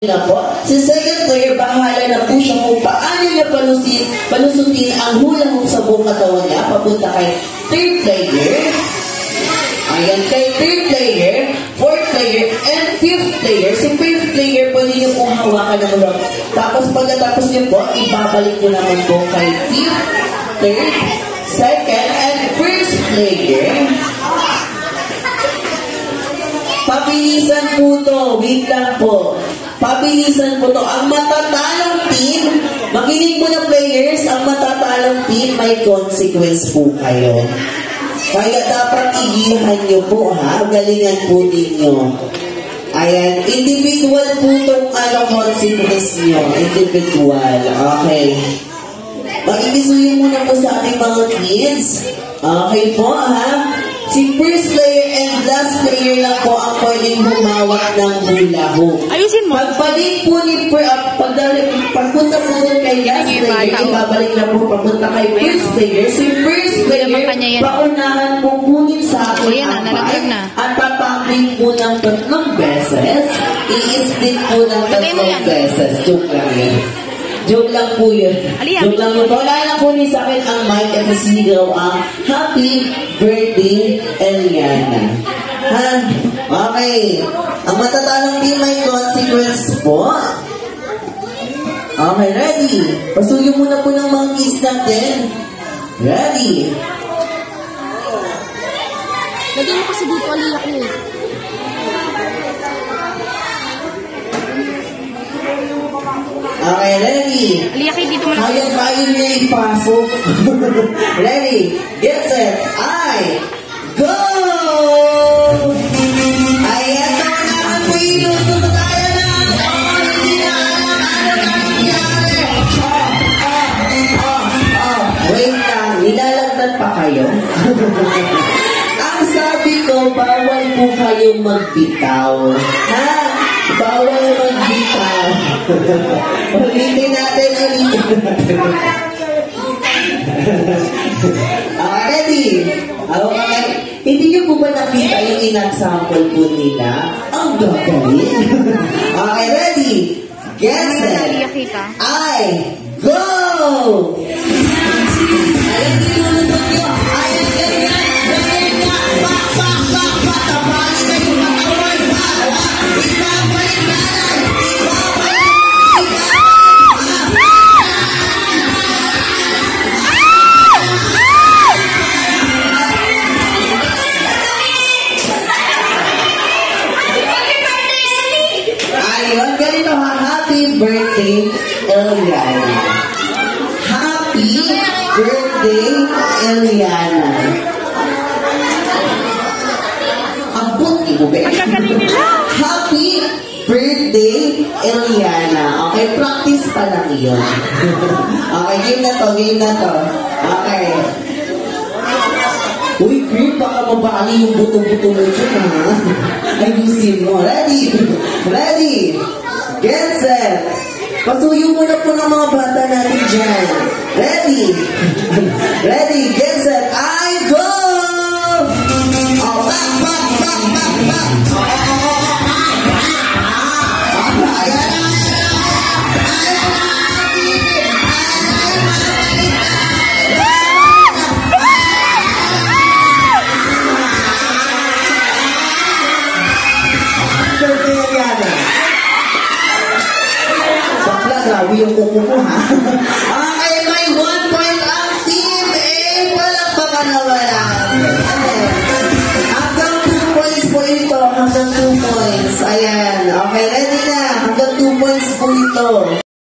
na po. Si second player, bahala na po siya kung paano niya palusutin ang hula hoop sa buong katawan niya. Papunta kay third player. Ayan, kay third player, fourth player, and fifth player. Si fifth player, pwede niyo pong hawakan ng rock. Tapos pagkatapos niyo po, ibabalik niyo naman po kay fifth, third, second, and first player. Pabilisan po to. Wait lang po. Pabilisan po to. Ang matatalong team, makinig mo na players, ang matatalong team, may consequence po kayo. Kaya dapat igihan nyo po, ha? Galingan po ninyo. Ayan. Individual po itong consequence nyo. Individual. Okay. Makikisuyin muna po sa ating mga kids. Okay po, ha? Si first player and last player lang po ang pwedeng humawak ng hula hoop. Ayusin mo. Pagbalik po ni pagpunta po doon kay last player, ibabalik na po papunta kay first player. Si first player, paunahan po kunin sa aking ampay at tatapin po ng 3 beses. I-split po ng 3 beses. Joke lang yun. Joke lang po yun. Joke lang yun. Wala lang po ni sa akin ang mic at sisigaw ang Happy Birthday, Eliana. Ha? Okay. Ang matatalong team may consequence po. Okay, ready? Pasuyo muna po ng mga kids natin. Ready? Lagyan mo kasi dito aliyak niyo. Okay, ready? Aliyakin dito mo lang. Kaya niya ipasok. Ready? Get set. Go! Ayan, naunahan po yun. Tayo na. Hindi na alam ano nangyari. Wait lang. Nilalagdan pa kayo? Ang sabi ko, bawal po kayong magbitaw. Ha? Bawal magbitaw. Ulitin natin. Ready? Okay. Hindi nyo po ba nakita yung in-example po nila? Ang gagawin. Okay, ready? Get set. Go! Ayan, tinulunod nyo. Ayan, ganyan. Ganyan nga. Tapalin kayo matawan. Ibabalik na lang. Happy birthday, Eliana. Happy birthday, Eliana. Abot mo ba? Happy birthday, Eliana. Okay, practice pa lang yun. Okay, game na to. Okay. Uy, Grip, baka mabali yung buto-buto mo dyan, ha? Ayusin mo. Ready? Get set. Pasuyo muna po ng mga bata natin dyan. Ready, get set. Go! Back. Grabe yung kuko ko, ha? Okay, may 1 point ang team A. Palakpakan na wala. Hanggang 2 points po ito. Hanggang 2 points. Ayan. Okay.